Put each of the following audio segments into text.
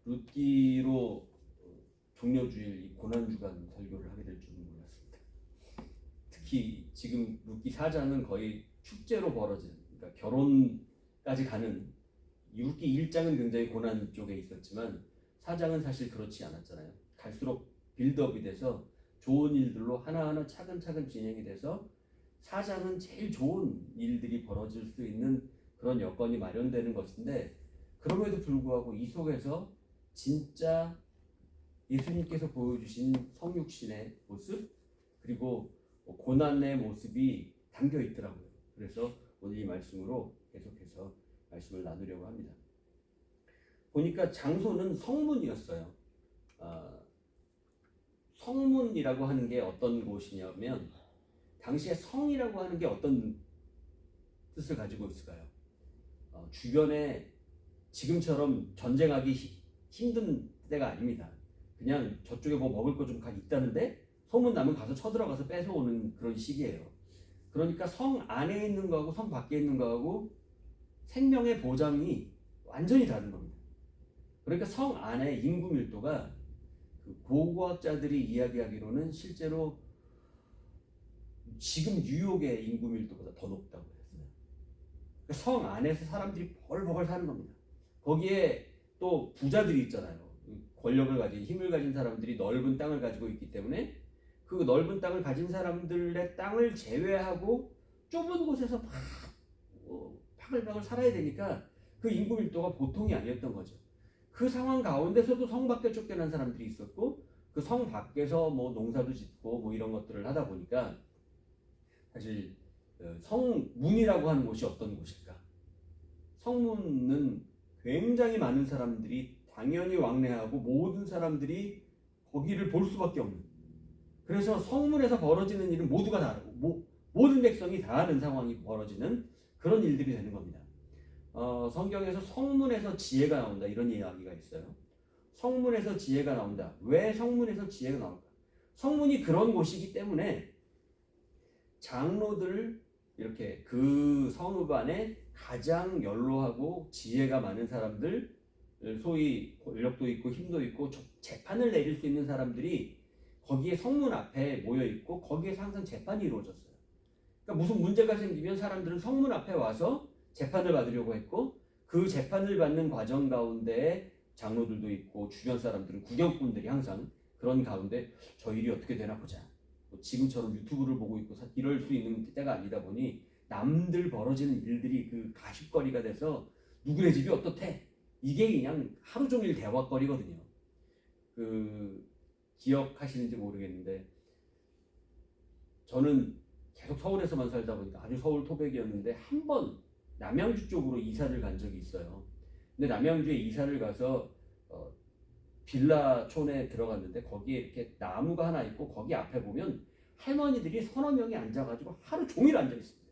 룻기로 종려주일 이 고난주간 설교를 하게 될 줄은 몰랐습니다. 특히 지금 룻기 4장은 거의 축제로 벌어진, 그러니까 결혼까지 가는, 룻기 1장은 굉장히 고난 쪽에 있었지만 4장은 사실 그렇지 않았잖아요. 갈수록 빌드업이 돼서 좋은 일들로 하나하나 차근차근 진행이 돼서 4장은 제일 좋은 일들이 벌어질 수 있는 그런 여건이 마련되는 것인데, 그럼에도 불구하고 이 속에서 진짜 예수님께서 보여주신 성육신의 모습, 그리고 고난의 모습이 담겨 있더라고요. 그래서 오늘 이 말씀으로 계속해서 말씀을 나누려고 합니다. 보니까 장소는 성문이었어요. 성문이라고 하는 게 어떤 곳이냐면, 당시에 성이라고 하는 게 어떤 뜻을 가지고 있을까요? 주변에 지금처럼 전쟁하기 힘든 때가 아닙니다. 그냥 저쪽에 뭐 먹을 거 좀 있다는데 소문 나면 가서 쳐들어가서 뺏어오는 그런 시기예요. 그러니까 성 안에 있는 거하고 성 밖에 있는 거하고 생명의 보장이 완전히 다른 겁니다. 그러니까 성 안에 인구 밀도가 고고학자들이 이야기하기로는 실제로 지금 뉴욕의 인구 밀도보다 더 높다고 했어요. 그러니까 성 안에서 사람들이 벌벌 사는 겁니다. 거기에 또 부자들이 있잖아요. 권력을 가진, 힘을 가진 사람들이 넓은 땅을 가지고 있기 때문에 그 넓은 땅을 가진 사람들의 땅을 제외하고 좁은 곳에서 파글파글 살아야 되니까 그 인구 밀도가 보통이 아니었던 거죠. 그 상황 가운데서도 성 밖에 쫓겨난 사람들이 있었고, 그 성 밖에서 뭐 농사도 짓고 뭐 이런 것들을 하다 보니까, 사실 성문이라고 하는 곳이 어떤 곳일까? 성문은 굉장히 많은 사람들이 당연히 왕래하고 모든 사람들이 거기를 볼 수밖에 없는, 그래서 성문에서 벌어지는 일은 모두가 다 알고 모든 백성이 다 아는 상황이 벌어지는 그런 일들이 되는 겁니다. 성경에서 성문에서 지혜가 나온다 이런 이야기가 있어요. 성문에서 지혜가 나온다. 왜 성문에서 지혜가 나올까? 성문이 그런 곳이기 때문에 장로들, 이렇게 그 성읍 안에 가장 연로하고 지혜가 많은 사람들, 소위 권력도 있고 힘도 있고 재판을 내릴 수 있는 사람들이 거기에 성문 앞에 모여 있고 거기에서 항상 재판이 이루어졌어요. 그러니까 무슨 문제가 생기면 사람들은 성문 앞에 와서 재판을 받으려고 했고, 그 재판을 받는 과정 가운데 장로들도 있고 주변 사람들은 구경꾼들이 항상 그런 가운데 저 일이 어떻게 되나 보자, 지금처럼 유튜브를 보고 있고 이럴 수 있는 때가 아니다 보니 남들 벌어지는 일들이 그 가십거리가 돼서 누구네 집이 어떻대, 이게 그냥 하루 종일 대화거리거든요. 기억하시는지 모르겠는데 저는 계속 서울에서만 살다 보니까 아주 서울 토백이었는데 한 번 남양주 쪽으로 이사를 간 적이 있어요. 근데 남양주에 이사를 가서 빌라촌에 들어갔는데 거기에 이렇게 나무가 하나 있고 거기 앞에 보면 할머니들이 서너 명이 앉아가지고 하루 종일 앉아 있습니다.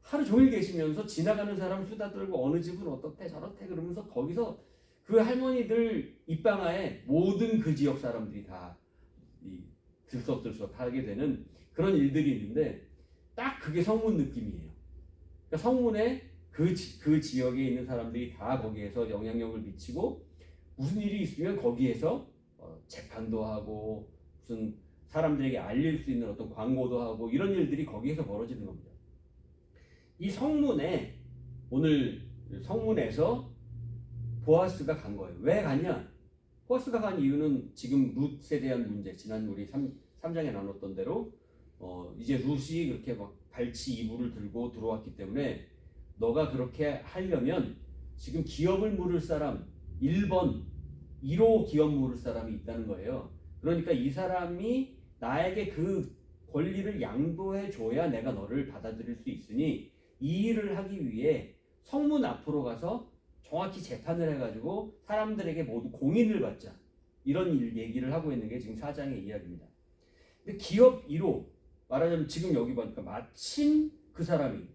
하루 종일 계시면서 지나가는 사람 수다 들고 어느 집은 어떻대 저렇대 그러면서 거기서 그 할머니들 입방아에 모든 그 지역 사람들이 다 들썩들썩 하게 되는 그런 일들이 있는데, 딱 그게 성문 느낌이에요. 그러니까 성문에 그 지역에 있는 사람들이 다 거기에서 영향력을 미치고 무슨 일이 있으면 거기에서 재판도 하고 무슨 사람들에게 알릴 수 있는 어떤 광고도 하고 이런 일들이 거기에서 벌어지는 겁니다. 이 성문에, 오늘 성문에서 보아스가 간 거예요. 왜 갔냐? 보아스가 간 이유는 지금 룻에 대한 문제, 지난 우리 3장에 나눴던 대로 이제 룻이 그렇게 막 발치 이불을 들고 들어왔기 때문에 너가 그렇게 하려면 지금 기업을 물을 사람 1번 1호 기업 물을 사람이 있다는 거예요. 그러니까 이 사람이 나에게 그 권리를 양도해 줘야 내가 너를 받아들일 수 있으니 이 일을 하기 위해 성문 앞으로 가서 정확히 재판을 해가지고 사람들에게 모두 공인을 받자, 이런 얘기를 하고 있는 게 지금 4장의 이야기입니다. 근데 기업 1호, 말하자면 지금 여기 보니까 마침 그 사람이,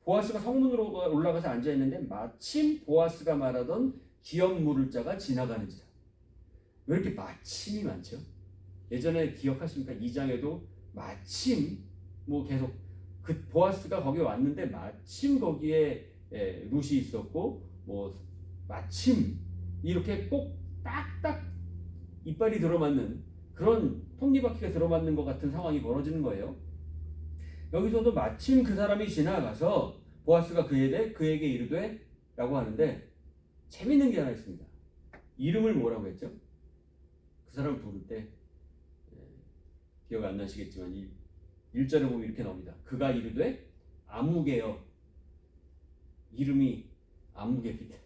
보아스가 성문으로 올라가서 앉아있는데 마침 보아스가 말하던 기업 물을 자가 지나가는지라. 왜 이렇게 마침이 많죠? 예전에 기억하십니까? 2장에도 마침 뭐 계속 그 보아스가 거기 왔는데 마침 거기에 룻이 있었고 뭐 마침 이렇게 꼭 딱딱 이빨이 들어맞는 그런 톱니바퀴가 들어맞는 것 같은 상황이 벌어지는 거예요. 여기서도 마침 그 사람이 지나가서 보아스가 그에게 이르되 라고 하는데 재밌는 게 하나 있습니다. 이름을 뭐라고 했죠? 그 사람을 부를 때 기억 안 나시겠지만 1절에 보면 이렇게 나옵니다. 그가 이르되 아무개여. 이름이 아무개입니다.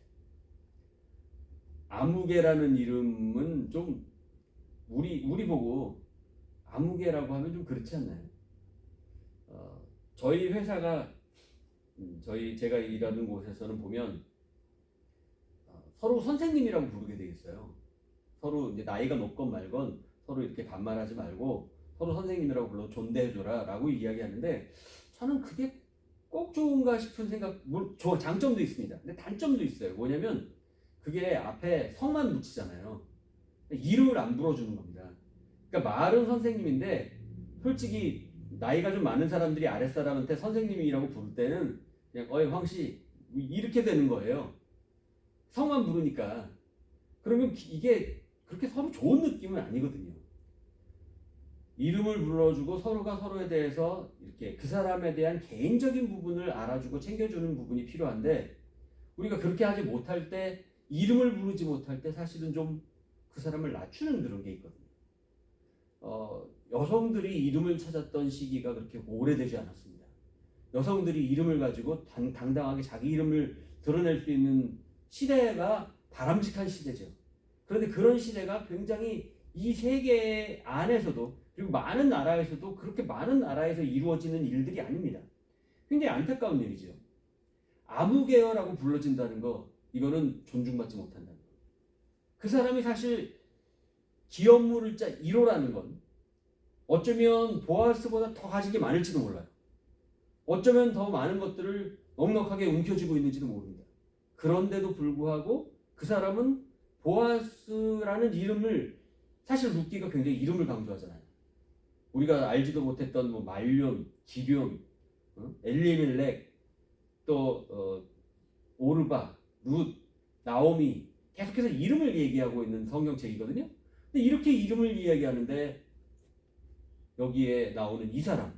아무개라는 이름은 좀 우리 보고 아무개라고 하면 좀 그렇지 않나요? 저희 회사가 제가 일하는 곳에서는 보면 서로 선생님이라고 부르게 돼 있어요. 서로 이제 나이가 높건 말건 서로 이렇게 반말하지 말고 서로 선생님이라고 불러 존대해줘라라고 이야기하는데 저는 그게 꼭 좋은가 싶은 생각. 장점도 있습니다. 근데 단점도 있어요. 뭐냐면 그게 앞에 성만 붙이잖아요. 이름을 안 불러주는 겁니다. 그러니까 말은 선생님인데 솔직히 나이가 좀 많은 사람들이 아랫사람한테 선생님이라고 부를 때는 그냥 어이 황씨 이렇게 되는 거예요. 성만 부르니까. 그러면 이게 그렇게 서로 좋은 느낌은 아니거든요. 이름을 불러주고 서로가 서로에 대해서 이렇게 그 사람에 대한 개인적인 부분을 알아주고 챙겨주는 부분이 필요한데 우리가 그렇게 하지 못할 때 이름을 부르지 못할 때 사실은 좀 그 사람을 낮추는 그런 게 있거든요. 여성들이 이름을 찾았던 시기가 그렇게 오래되지 않았습니다. 여성들이 이름을 가지고 당당하게 자기 이름을 드러낼 수 있는 시대가 바람직한 시대죠. 그런데 그런 시대가 굉장히 이 세계 안에서도 그리고 많은 나라에서도 그렇게 많은 나라에서 이루어지는 일들이 아닙니다. 굉장히 안타까운 일이죠. 아무개여라고 불러진다는 거 이거는 존중받지 못한다는 거. 그 사람이 사실 기업물자 1호라는 건 어쩌면 보아스보다 더 가진 게 많을지도 몰라요. 어쩌면 더 많은 것들을 넉넉하게 움켜쥐고 있는지도 모릅니다. 그런데도 불구하고 그 사람은 보아스라는 이름을 사실 룻기가 굉장히 이름을 강조하잖아요. 우리가 알지도 못했던 뭐 말륜, 기륜, 엘리멜렉, 또 오르바, 룻, 나오미 계속해서 이름을 얘기하고 있는 성경책이거든요. 근데 이렇게 이름을 이야기하는데 여기에 나오는 이 사람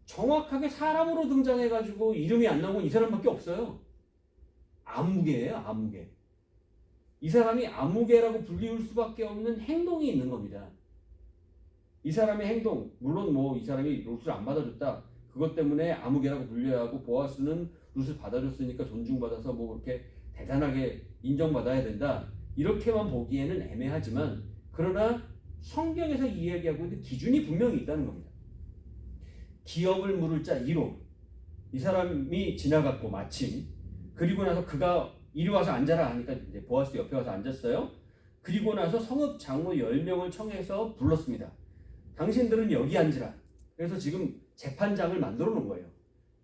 정확하게 사람으로 등장해가지고 이름이 안 나오고 이 사람밖에 없어요. 아무개예요, 아무개. 이 사람이 아무개라고 불리울 수밖에 없는 행동이 있는 겁니다. 이 사람의 행동, 물론 뭐 이 사람이 룻을 안 받아줬다. 그것 때문에 아무개라고 불려야 하고 보아스는 룻을 받아줬으니까 존중받아서 뭐 그렇게 대단하게 인정받아야 된다. 이렇게만 보기에는 애매하지만 그러나 성경에서 이야기하고 있는 기준이 분명히 있다는 겁니다. 기업을 물을 자 1호. 이 사람이 지나갔고 마침 그리고 나서 그가 이리 와서 앉아라 하니까 이제 보아스 옆에 와서 앉았어요. 그리고 나서 성읍 장로 10명을 청해서 불렀습니다. 당신들은 여기 앉으라. 그래서 지금 재판장을 만들어 놓은 거예요.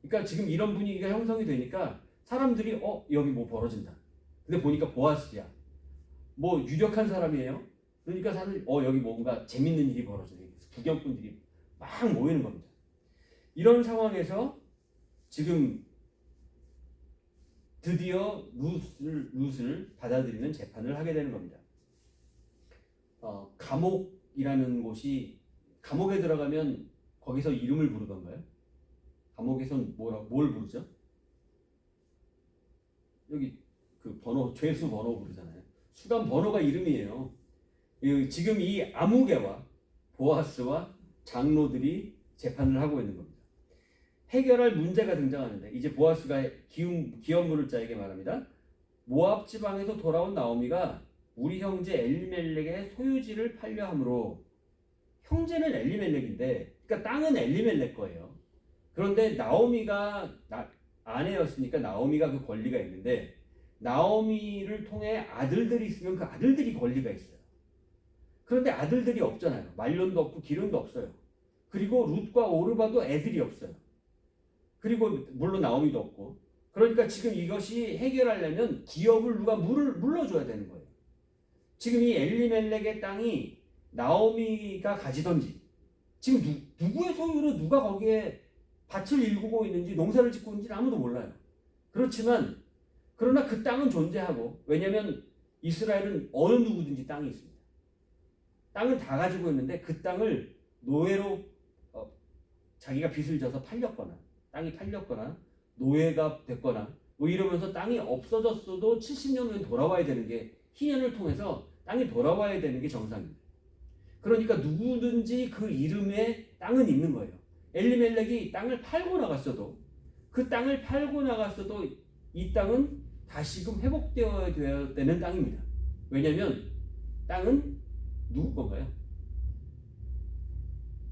그러니까 지금 이런 분위기가 형성이 되니까 사람들이 여기 뭐 벌어진다. 근데 보니까 보아스야. 뭐 유력한 사람이에요. 그러니까 사람들이 여기 뭔가 재밌는 일이 벌어지네. 구경꾼들이 막 모이는 겁니다. 이런 상황에서 지금 드디어 룻을 받아들이는 재판을 하게 되는 겁니다. 감옥이라는 곳이 감옥에 들어가면 거기서 이름을 부르던가요? 감옥에선 뭘 부르죠? 여기 그 번호, 죄수 번호 부르잖아요. 수감 번호가 이름이에요. 지금 이 아무개와 보아스와 장로들이 재판을 하고 있는 겁니다. 해결할 문제가 등장하는데 이제 보아스가 기업 물을 자에게 말합니다. 모압 지방에서 돌아온 나오미가 우리 형제 엘리멜렉의 소유지를 팔려 함으로 형제는 엘리멜렉인데 그러니까 땅은 엘리멜렉 거예요. 그런데 나오미가 아내였으니까 나오미가 그 권리가 있는데 나오미를 통해 아들들이 있으면 그 아들들이 권리가 있어요. 그런데 아들들이 없잖아요. 말론도 없고 기른도 없어요. 그리고 룻과 오르바도 애들이 없어요. 그리고 물론 나오미도 없고. 그러니까 지금 이것이 해결하려면 기업을 누가 물러줘야 되는 거예요. 지금 이 엘리멜렉의 땅이 나오미가 가지던지 지금 누구의 소유로 누가 거기에 밭을 일구고 있는지 농사를 짓고 있는지 아무도 몰라요. 그렇지만 그러나 그 땅은 존재하고 왜냐하면 이스라엘은 어느 누구든지 땅이 있습니다. 땅은 다 가지고 있는데 그 땅을 노예로 자기가 빚을 져서 팔렸거나 땅이 팔렸거나 노예가 됐거나 뭐 이러면서 땅이 없어졌어도 70년 후에 돌아와야 되는 게 희년을 통해서 땅이 돌아와야 되는 게 정상입니다. 그러니까 누구든지 그 이름에 땅은 있는 거예요. 엘리멜렉이 땅을 팔고 나갔어도 그 땅을 팔고 나갔어도 이 땅은 다시금 회복되어야 되는 땅입니다. 왜냐하면 땅은 누구 건가요?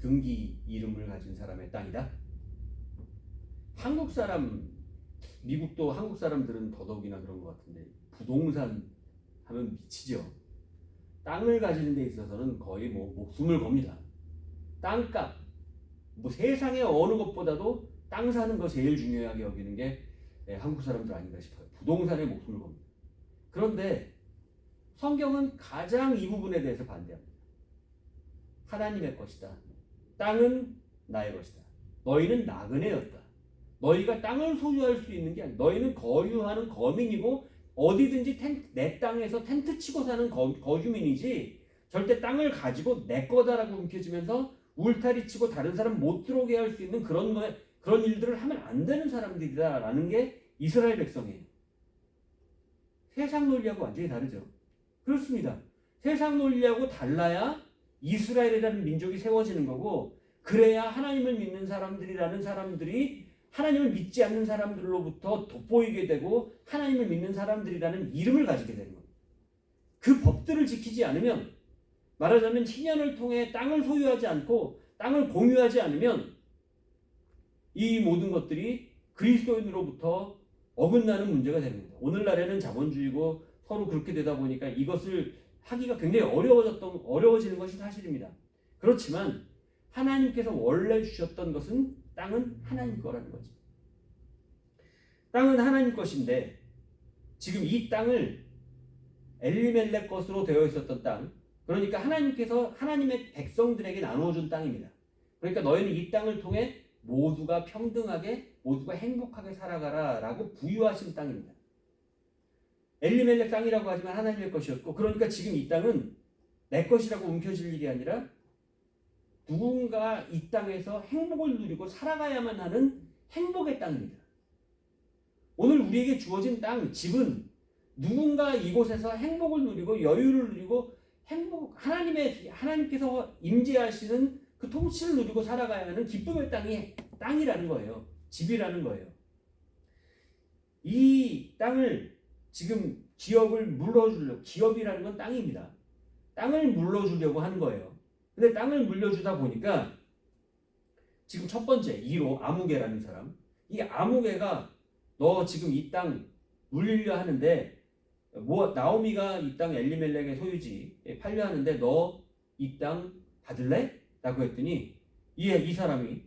등기 이름을 가진 사람의 땅이다. 한국 사람, 미국도 한국 사람들은 더더욱이나 그런 것 같은데 부동산 하면 미치죠. 땅을 가지는 데 있어서는 거의 뭐 목숨을 겁니다. 땅값, 뭐 세상의 어느 것보다도 땅 사는 거 제일 중요하게 여기는 게 한국 사람들 아닌가 싶어요. 부동산에 목숨을 겁니다. 그런데 성경은 가장 이 부분에 대해서 반대합니다. 하나님의 것이다. 땅은 나의 것이다. 너희는 나그네였다. 너희가 땅을 소유할 수 있는 게 아니야. 너희는 거주하는 거민이고 어디든지 내 땅에서 텐트 치고 사는 거주민이지 절대 땅을 가지고 내 거다라고 움켜쥐면서 울타리 치고 다른 사람 못 들어오게 할 수 있는 그런 일들을 하면 안 되는 사람들이다라는 게 이스라엘 백성이에요. 세상 논리하고 완전히 다르죠. 그렇습니다. 세상 논리하고 달라야 이스라엘이라는 민족이 세워지는 거고 그래야 하나님을 믿는 사람들이라는 사람들이 하나님을 믿지 않는 사람들로부터 돋보이게 되고 하나님을 믿는 사람들이라는 이름을 가지게 되는 겁니다. 그 법들을 지키지 않으면 말하자면 희년을 통해 땅을 소유하지 않고 땅을 공유하지 않으면 이 모든 것들이 그리스도인으로부터 어긋나는 문제가 되는 겁니다. 오늘날에는 자본주의고 서로 그렇게 되다 보니까 이것을 하기가 굉장히 어려워지는 것이 사실입니다. 그렇지만 하나님께서 원래 주셨던 것은 땅은 하나님 거라는 거죠. 땅은 하나님 것인데 지금 이 땅을 엘리멜렉 것으로 되어 있었던 땅, 그러니까 하나님께서 하나님의 백성들에게 나누어준 땅입니다. 그러니까 너희는 이 땅을 통해 모두가 평등하게 모두가 행복하게 살아가라 라고 부유하신 땅입니다. 엘리멜렉 땅이라고 하지만 하나님의 것이었고 그러니까 지금 이 땅은 내 것이라고 움켜질 일이 아니라 누군가 이 땅에서 행복을 누리고 살아가야만 하는 행복의 땅입니다. 오늘 우리에게 주어진 땅, 집은 누군가 이곳에서 행복을 누리고 여유를 누리고 하나님께서 임재하시는 그 통치를 누리고 살아가야 하는 기쁨의 땅이라는 거예요. 집이라는 거예요. 이 땅을 지금 기업이라는 건 땅입니다. 땅을 물려주려고 하는 거예요. 근데 땅을 물려주다 보니까 지금 첫 번째 2로 아무개라는 사람, 이 아무개가 너 지금 이 땅 물리려 하는데 나오미가 이 땅 엘리멜렉의 소유지 팔려 하는데 너 이 땅 받을래? 라고 했더니 이 사람이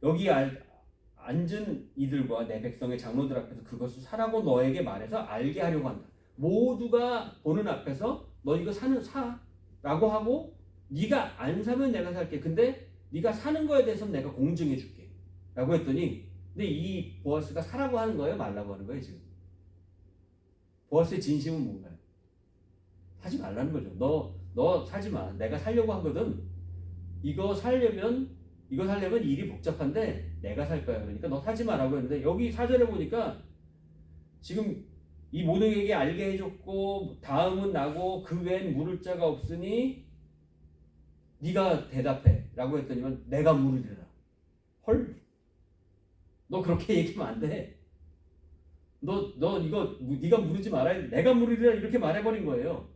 여기 앉은 이들과 내 백성의 장로들 앞에서 그것을 사라고 너에게 말해서 알게 하려고 한다. 모두가 보는 앞에서 너 이거 사 라고 하고 네가 안 사면 내가 살게. 근데 네가 사는 거에 대해서는 내가 공증해 줄게 라고 했더니 근데 이 보아스가 사라고 하는 거예요? 말라고 하는 거예요? 지금 보아스의 진심은 뭔가요? 사지 말라는 거죠. 너 사지 마. 내가 살려고 하거든. 이거 살려면 일이 복잡한데 내가 살 거야. 그러니까 너 사지 마라고 했는데 여기 4절에 보니까 지금 이 모두에게 알게 해줬고 다음은 나고 그 외엔 물을 자가 없으니 네가 대답해 라고 했더니만 내가 물으리라. 헐, 너 그렇게 얘기하면 안 돼. 너 이거 네가 물으지 말아야 돼. 내가 물으리라 이렇게 말해버린 거예요.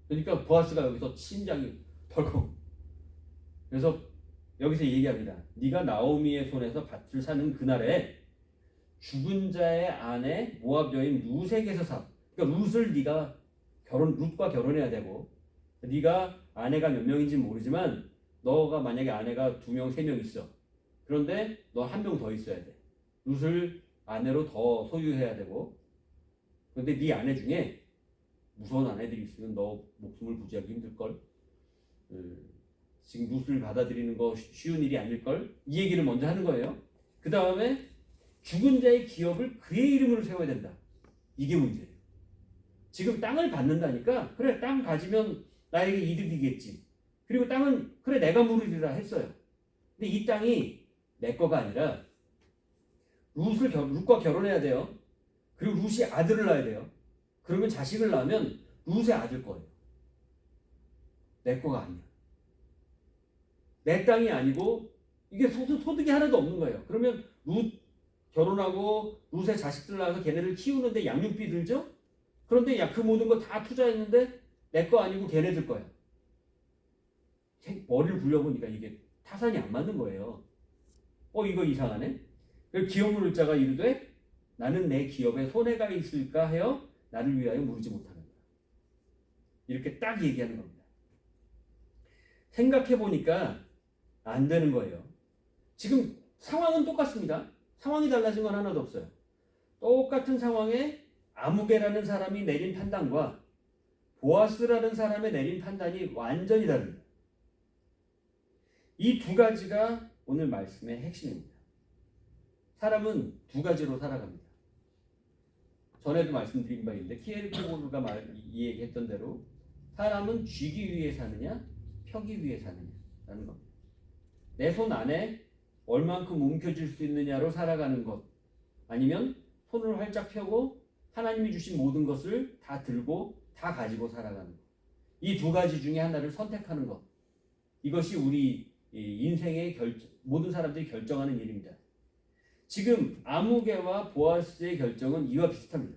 그러니까 보아스가 여기서 심장이 덜컥. 그래서 여기서 얘기합니다. 네가 나오미의 손에서 밭을 사는 그날에 죽은 자의 아내 모압 여인 룻에게서 사. 그러니까 룻과 결혼해야 되고 네가 아내가 몇 명인지 모르지만 너가 만약에 아내가 2명, 3명 있어. 그런데 너 1명 더 있어야 돼. 룻을 아내로 더 소유해야 되고 그런데 네 아내 중에 무서운 아내들이 있으면 너 목숨을 부지하기 힘들걸. 지금 룻을 받아들이는 거 쉬운 일이 아닐걸. 이 얘기를 먼저 하는 거예요. 그 다음에 죽은 자의 기업을 그의 이름으로 세워야 된다. 이게 문제예요. 지금 땅을 받는다니까 그래 땅 가지면 나에게 이득이겠지. 그리고 땅은 그래 내가 물으리라 했어요. 근데 이 땅이 내 거가 아니라 룻과 결혼해야 돼요. 그리고 룻이 아들을 낳아야 돼요. 그러면 자식을 낳으면 룻의 아들 거예요. 내 거가 아니야. 내 땅이 아니고 이게 소득이 하나도 없는 거예요. 그러면 룻 결혼하고 룻의 자식들 낳아서 걔네를 키우는데 양육비 들죠? 그런데 야 그 모든 거 다 투자했는데 내 거 아니고 걔네들 거야. 머리를 굴려보니까 이게 타산이 안 맞는 거예요. 이거 이상하네. 그래서 기업 물을 자가 이르되 나는 내 기업에 손해가 있을까 하여 나를 위하여 물지 못하는다. 이렇게 딱 얘기하는 겁니다. 생각해 보니까 안 되는 거예요. 지금 상황은 똑같습니다. 상황이 달라진 건 하나도 없어요. 똑같은 상황에 아무개라는 사람이 내린 판단과 보아스라는 사람의 내린 판단이 완전히 다릅니다. 이 두 가지가 오늘 말씀의 핵심입니다. 사람은 두 가지로 살아갑니다. 전에도 말씀드린 바 있는데 키에르케고르가 이 얘기했던 대로 사람은 쥐기 위해 사느냐 펴기 위해 사느냐라는 겁니다. 내 손 안에 얼만큼 움켜쥘 수 있느냐로 살아가는 것, 아니면 손을 활짝 펴고 하나님이 주신 모든 것을 다 들고 다 가지고 살아가는 것. 이 두 가지 중에 하나를 선택하는 것. 이것이 우리 인생의 모든 사람들이 결정하는 일입니다. 지금 아무개와 보아스의 결정은 이와 비슷합니다.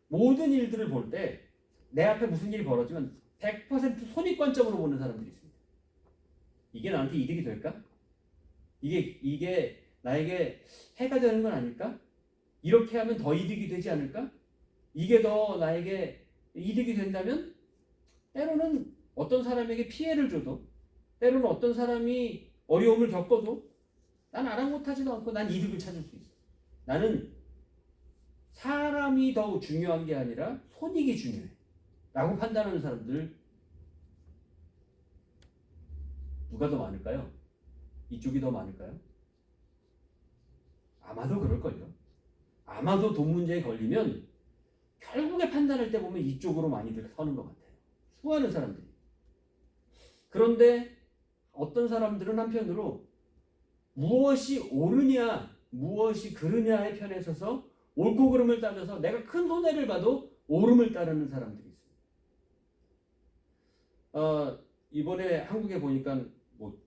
모든 일들을 볼 때 내 앞에 무슨 일이 벌어지면 100% 손익관점으로 보는 사람들이 있습니다. 이게 나한테 이득이 될까? 이게 나에게 해가 되는 건 아닐까? 이렇게 하면 더 이득이 되지 않을까? 이게 더 나에게 이득이 된다면 때로는 어떤 사람에게 피해를 줘도, 때로는 어떤 사람이 어려움을 겪어도 난 아랑곳하지도 않고 난 이득을 찾을 수 있어. 나는 사람이 더 중요한 게 아니라 손익이 중요해 라고 판단하는 사람들 누가 더 많을까요? 이쪽이 더 많을까요? 아마도 그럴걸요. 아마도 돈 문제에 걸리면 결국에 판단할 때 보면 이쪽으로 많이들 서는 것 같아요. 수많은 사람들이. 그런데 어떤 사람들은 한편으로 무엇이 옳으냐, 무엇이 그르냐의 편에 서서 옳고 그름을 따져서 내가 큰 손해를 봐도 옳음을 따르는 사람들이 있습니다. 이번에 한국에 보니까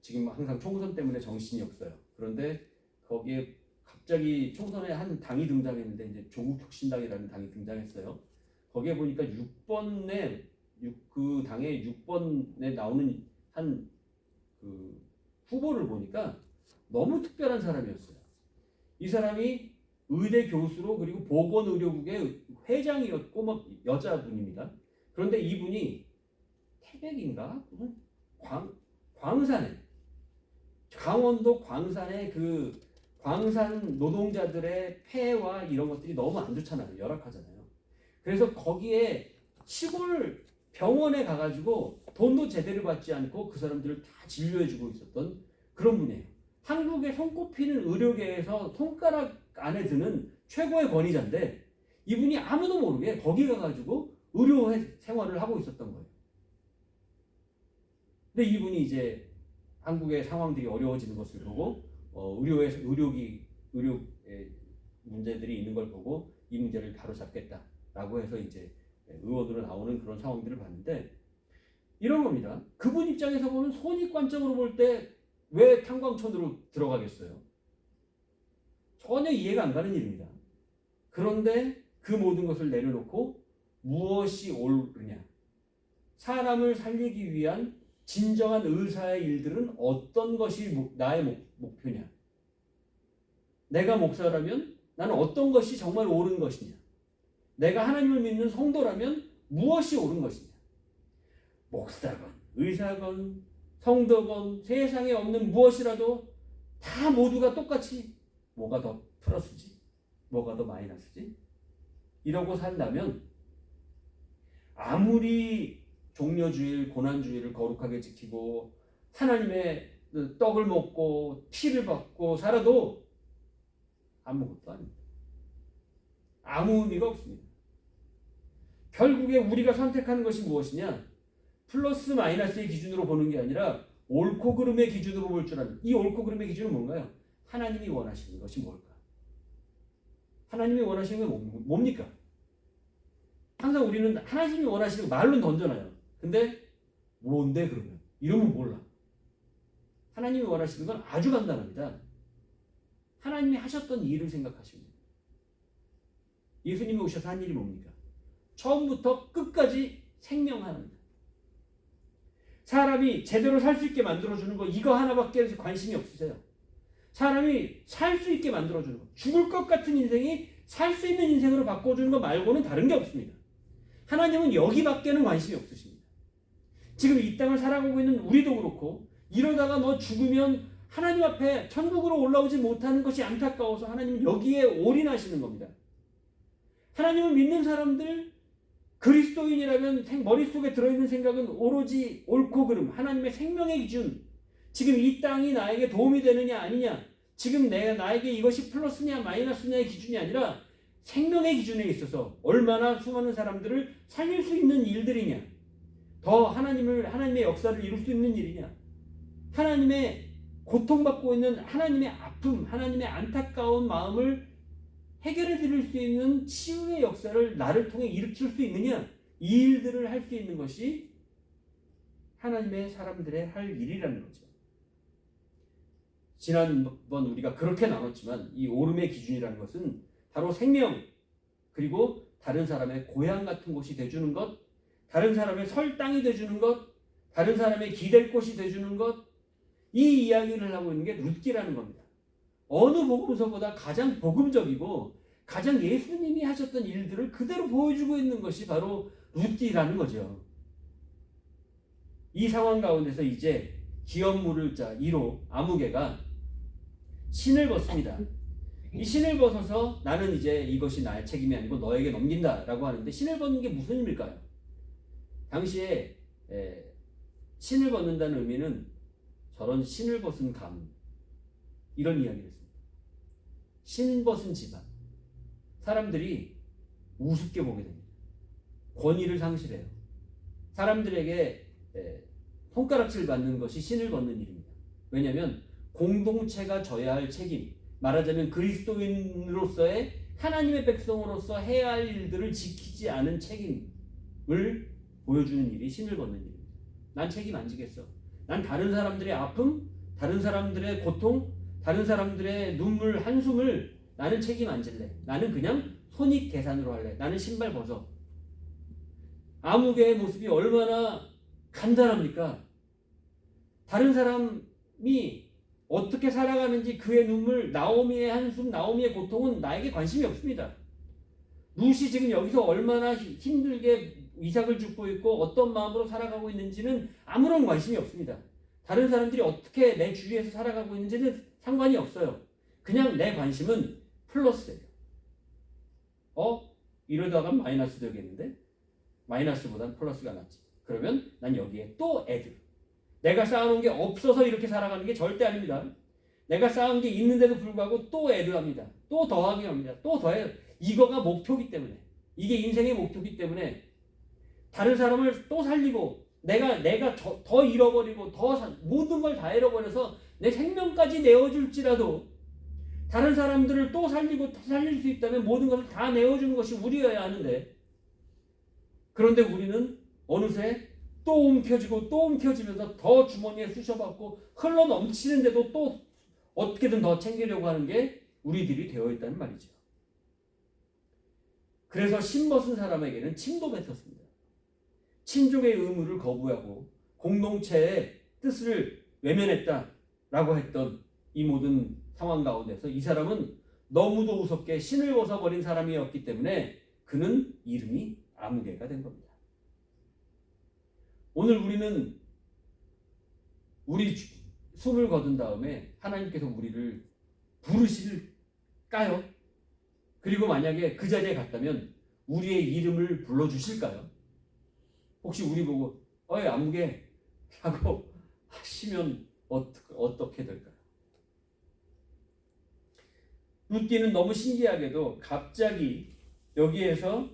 지금 항상 총선 때문에 정신이 없어요. 그런데 거기에 갑자기 총선에 한 당이 등장했는데 이제 조국혁신당이라는 당이 등장했어요. 거기에 보니까 6번에 그 당의 6번에 나오는 한 그 후보를 보니까 너무 특별한 사람이었어요. 이 사람이 의대 교수로 그리고 보건의료국의 회장이었고 여자분입니다. 그런데 이분이 태백인가? 광산에 강원도 광산에 그 광산 노동자들의 폐와 이런 것들이 너무 안 좋잖아요. 열악하잖아요. 그래서 거기에 시골 병원에 가가지고 돈도 제대로 받지 않고 그 사람들을 다 진료해주고 있었던 그런 분이에요. 한국에 손꼽히는 의료계에서 손가락 안에 드는 최고의 권위자인데 이분이 아무도 모르게 거기 가가지고 의료 생활을 하고 있었던 거예요. 근데 이분이 이제 한국의 상황들이 어려워지는 것을 보고 의료 문제들이 있는 걸 보고 이 문제를 바로잡겠다라고 해서 이제 의원으로 나오는 그런 상황들을 봤는데 이런 겁니다. 그분 입장에서 보면 손익관점으로 볼 때 왜 탄광촌으로 들어가겠어요? 전혀 이해가 안 가는 일입니다. 그런데 그 모든 것을 내려놓고 무엇이 옳으냐? 사람을 살리기 위한 진정한 의사의 일들은 어떤 것이 나의 목표냐? 내가 목사라면 나는 어떤 것이 정말 옳은 것이냐? 내가 하나님을 믿는 성도라면 무엇이 옳은 것이냐? 목사건, 의사건, 성도건, 세상에 없는 무엇이라도 다 모두가 똑같이 뭐가 더 플러스지? 뭐가 더 마이너스지? 이러고 산다면 아무리 종려주일, 고난주일을 거룩하게 지키고 하나님의 떡을 먹고 피를 받고 살아도 아무것도 아닙니다. 아무 의미가 없습니다. 결국에 우리가 선택하는 것이 무엇이냐? 플러스 마이너스의 기준으로 보는 게 아니라 옳고 그름의 기준으로 볼 줄 아는, 이 옳고 그름의 기준은 뭔가요? 하나님이 원하시는 것이 뭘까? 하나님이 원하시는 게 뭡니까? 항상 우리는 하나님이 원하시는 거 말로 던져놔요. 근데 뭔데 그러면? 이러면 몰라. 하나님이 원하시는 건 아주 간단합니다. 하나님이 하셨던 일을 생각하시면 돼요. 예수님이 오셔서 한 일이 뭡니까? 처음부터 끝까지 생명하는, 사람이 제대로 살 수 있게 만들어주는 거, 이거 하나밖에 관심이 없으세요. 사람이 살 수 있게 만들어주는 거, 죽을 것 같은 인생이 살 수 있는 인생으로 바꿔주는 거 말고는 다른 게 없습니다. 하나님은 여기밖에는 관심이 없으십니다. 지금 이 땅을 살아가고 있는 우리도 그렇고, 이러다가 너 죽으면 하나님 앞에 천국으로 올라오지 못하는 것이 안타까워서 하나님은 여기에 올인하시는 겁니다. 하나님을 믿는 사람들, 그리스도인이라면 머릿속에 들어있는 생각은 오로지 옳고 그름, 하나님의 생명의 기준, 지금 이 땅이 나에게 도움이 되느냐 아니냐, 지금 나에게 이것이 플러스냐 마이너스냐의 기준이 아니라 생명의 기준에 있어서 얼마나 수많은 사람들을 살릴 수 있는 일들이냐, 더 하나님의 역사를 이룰 수 있는 일이냐, 하나님의 고통받고 있는 하나님의 아픔, 하나님의 안타까운 마음을 해결해 드릴 수 있는 치유의 역사를 나를 통해 일으킬 수 있느냐, 이 일들을 할 수 있는 것이 하나님의 사람들의 할 일이라는 거죠. 지난번 우리가 그렇게 나눴지만 이 오름의 기준이라는 것은 바로 생명, 그리고 다른 사람의 고향 같은 곳이 돼주는 것, 다른 사람의 설 땅이 돼주는 것, 다른 사람의 기댈 곳이 돼주는 것, 이 이야기를 하고 있는 게 룻기라는 겁니다. 어느 복음서보다 가장 복음적이고 가장 예수님이 하셨던 일들을 그대로 보여주고 있는 것이 바로 룻기라는 거죠. 이 상황 가운데서 이제 기업 물을 자 1호 아무개가 신을 벗습니다. 이 신을 벗어서 나는 이제 이것이 나의 책임이 아니고 너에게 넘긴다라고 하는데, 신을 벗는 게 무슨 의미일까요? 당시에 신을 벗는다는 의미는 저런 신을 벗은 가문, 이런 이야기를 했습니다. 신 벗은 집안, 사람들이 우습게 보게 됩니다. 권위를 상실해요. 사람들에게 손가락질 받는 것이 신을 벗는 일입니다. 왜냐하면 공동체가 져야 할 책임, 말하자면 그리스도인으로서의 하나님의 백성으로서 해야 할 일들을 지키지 않은 책임을 보여주는 일이 신을 벗는 일입니다. 난 책임 안 지겠어. 난 다른 사람들의 아픔, 다른 사람들의 고통, 다른 사람들의 눈물, 한숨을 나는 책임 안 질래. 나는 그냥 손익 계산으로 할래. 나는 신발 벗어. 아무개의 모습이 얼마나 간단합니까? 다른 사람이 어떻게 살아가는지, 그의 눈물, 나오미의 한숨, 나오미의 고통은 나에게 관심이 없습니다. 룻이 지금 여기서 얼마나 힘들게 이삭을 죽고 있고 어떤 마음으로 살아가고 있는지는 아무런 관심이 없습니다. 다른 사람들이 어떻게 내 주위에서 살아가고 있는지는 상관이 없어요. 그냥 내 관심은 플러스예요. 이러다가 마이너스 되겠는데? 마이너스보다는 플러스가 낫지. 그러면 난 여기에 또 애드. 내가 쌓아놓은 게 없어서 이렇게 살아가는 게 절대 아닙니다. 내가 쌓은 게 있는데도 불구하고 또 애드합니다. 또 더하기 합니다. 또 더해요. 이거가 목표기 때문에, 이게 인생의 목표기 때문에 다른 사람을 또 살리고 내가 더 잃어버리고 모든 걸 다 잃어버려서 내 생명까지 내어줄지라도 다른 사람들을 또 살릴 수 있다면 모든 것을 다 내어주는 것이 우리여야 하는데, 그런데 우리는 어느새 또 움켜쥐고 또 움켜쥐면서 더 주머니에 쑤셔받고 흘러 넘치는데도 또 어떻게든 더 챙기려고 하는 게 우리들이 되어 있다는 말이죠. 그래서 신벗은 사람에게는 침도 뱉었습니다. 친족의 의무를 거부하고 공동체의 뜻을 외면했다라고 했던 이 모든 상황 가운데서 이 사람은 너무도 우습게 신을 벗어버린 사람이었기 때문에 그는 이름이 아무개가 된 겁니다. 오늘 우리는 우리 숨을 거둔 다음에 하나님께서 우리를 부르실까요? 그리고 만약에 그 자리에 갔다면 우리의 이름을 불러주실까요? 혹시 우리 보고 어이 아무개 라고 하시면 어떻게 될까요? 룻기는 너무 신기하게도 갑자기 여기에서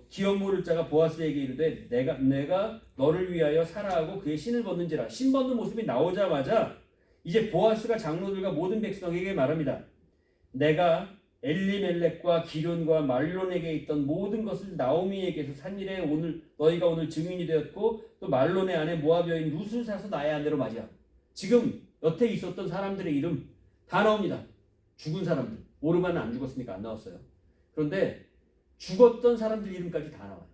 기업 모를 자가 보아스에게 이르되 내가 너를 위하여 살아하고 그의 신을 벗는지라. 신 벗는 모습이 나오자마자 이제 보아스가 장로들과 모든 백성에게 말합니다. 내가 엘리멜렉과 기륜과 말론에게 있던 모든 것을 나오미에게서 산 일에 너희가 오늘 증인이 되었고 또 말론의 아내 모압 여인 룻을 사서 나의 아내로 맞이하고. 지금 여태 있었던 사람들의 이름 다 나옵니다. 죽은 사람들. 오르반은 안 죽었으니까 안 나왔어요. 그런데 죽었던 사람들 이름까지 다 나와요.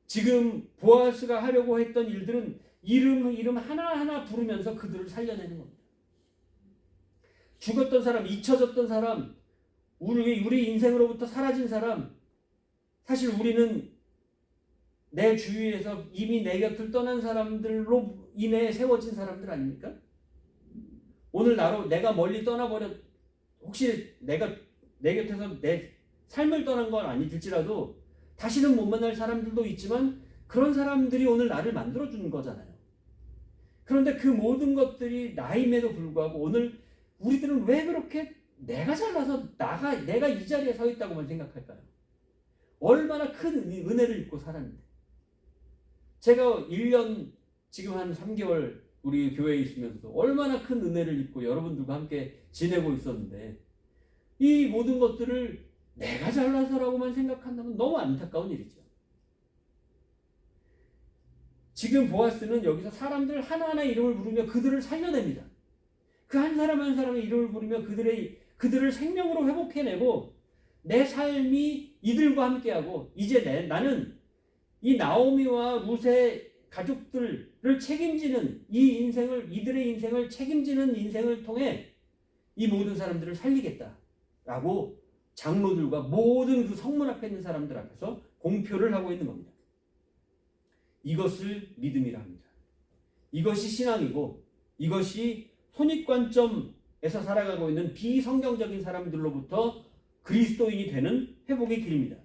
지금 보아스가 하려고 했던 일들은 이름 하나하나 부르면서 그들을 살려내는 겁니다. 죽었던 사람, 잊혀졌던 사람, 우리 인생으로부터 사라진 사람, 사실 우리는 내 주위에서 이미 내 곁을 떠난 사람들로 인해 세워진 사람들 아닙니까? 오늘 내가 멀리 떠나버렸, 혹시 내가 내 곁에서 내 삶을 떠난 건 아니실지라도 다시는 못 만날 사람들도 있지만 그런 사람들이 오늘 나를 만들어주는 거잖아요. 그런데 그 모든 것들이 나임에도 불구하고 오늘 우리들은 왜 그렇게 내가 잘나서 내가 이 자리에 서 있다고만 생각할까요? 얼마나 큰 은혜를 입고 살았는데. 제가 1년 지금 한 3개월 우리 교회에 있으면서도 얼마나 큰 은혜를 입고 여러분들과 함께 지내고 있었는데 이 모든 것들을 내가 잘나서라고만 생각한다면 너무 안타까운 일이죠. 지금 보아스는 여기서 사람들 하나하나 이름을 부르며 그들을 살려냅니다. 그 한 사람 한 사람의 이름을 부르며 그들을 생명으로 회복해내고 내 삶이 이들과 함께하고 이제 나는 이 나오미와 룻의 가족들을 책임지는 이들의 인생을 책임지는 인생을 통해 이 모든 사람들을 살리겠다라고 장로들과 모든 그 성문 앞에 있는 사람들 앞에서 공표를 하고 있는 겁니다. 이것을 믿음이라 합니다. 이것이 신앙이고 이것이 선입관점에서 살아가고 있는 비성경적인 사람들로부터 그리스도인이 되는 회복의 길입니다.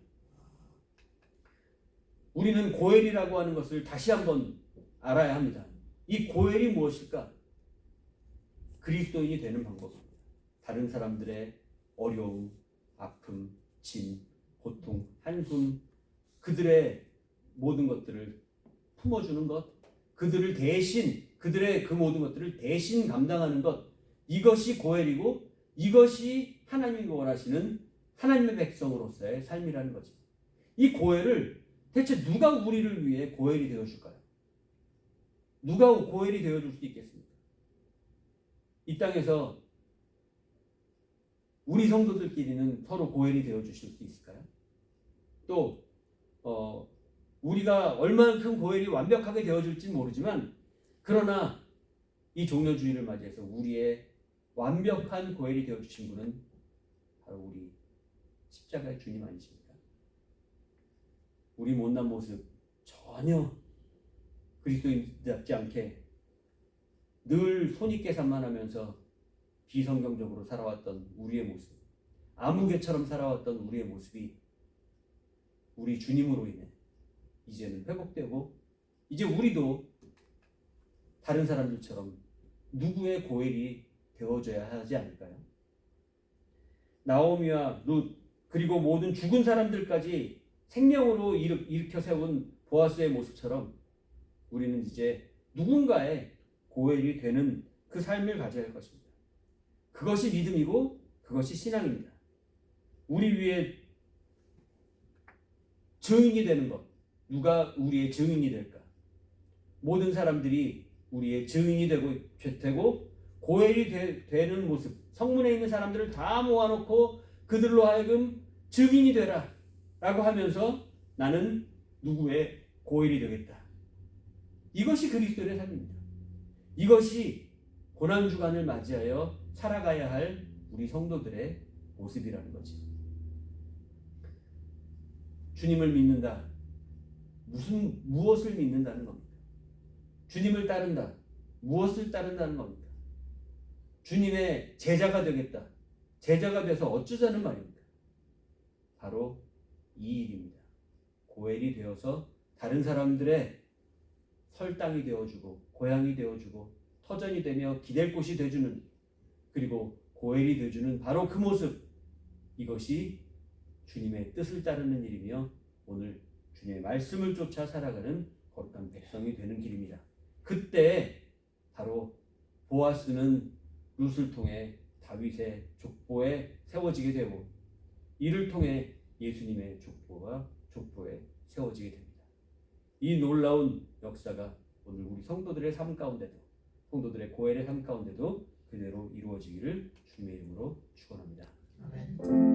우리는 고엘이라고 하는 것을 다시 한번 알아야 합니다. 이 고엘이 무엇일까? 그리스도인이 되는 방법입니다. 다른 사람들의 어려움, 아픔, 짐, 고통, 한숨, 그들의 모든 것들을 품어주는 것, 그들의 그 모든 것들을 대신 감당하는 것, 이것이 고엘이고 이것이 하나님이 원하시는 하나님의 백성으로서의 삶이라는 거지. 이 고엘을 대체 누가 우리를 위해 고엘이 되어줄까요? 누가 고엘이 되어줄 수 있겠습니까? 이 땅에서 우리 성도들끼리는 서로 고엘이 되어주실 수 있을까요? 또 우리가 얼만큼 고엘이 완벽하게 되어줄지 모르지만 그러나 이 종려주의를 맞이해서 우리의 완벽한 고엘이 되어주신 분은 바로 우리 십자가의 주님 아니십니까? 우리 못난 모습 전혀 그리스도인답지 않게 늘 손익계산만 하면서 비성경적으로 살아왔던 우리의 모습, 아무개처럼 살아왔던 우리의 모습이 우리 주님으로 인해 이제는 회복되고 이제 우리도 다른 사람들처럼 누구의 고엘이 되어줘야 하지 않을까요? 나오미와 룻 그리고 모든 죽은 사람들까지 생명으로 일으켜 세운 보아스의 모습처럼 우리는 이제 누군가의 고엘이 되는 그 삶을 가져야 할 것입니다. 그것이 믿음이고 그것이 신앙입니다. 우리 위에 증인이 되는 것, 누가 우리의 증인이 될까? 모든 사람들이 우리의 증인이 되고 고엘이 되는 모습, 성문에 있는 사람들을 다 모아놓고 그들로 하여금 증인이 되라 라고 하면서 나는 누구의 고엘이 되겠다. 이것이 그리스도의 삶입니다. 이것이 고난주간을 맞이하여 살아가야 할 우리 성도들의 모습이라는 거지. 주님을 믿는다. 무엇을 믿는다는 겁니까? 주님을 따른다. 무엇을 따른다는 겁니까? 주님의 제자가 되겠다. 제자가 돼서 어쩌자는 말입니까? 바로 이 일입니다. 고엘이 되어서 다른 사람들의 설당이 되어주고 고향이 되어주고 터전이 되며 기댈 곳이 되어주는 그리고 고엘이 되어주는 바로 그 모습, 이것이 주님의 뜻을 따르는 일이며 오늘 주님의 말씀을 쫓아 살아가는 거룩한 백성이 되는 길입니다. 그때 바로 보아스는 룻을 통해 다윗의 족보에 세워지게 되고 이를 통해 예수님의 족보에 세워지게 됩니다. 이 놀라운 역사가 오늘 우리 성도들의 삶 가운데도 성도들의 고엘의 삶 가운데도 그대로 이루어지기를 주님의 이름으로 축원합니다. 아멘.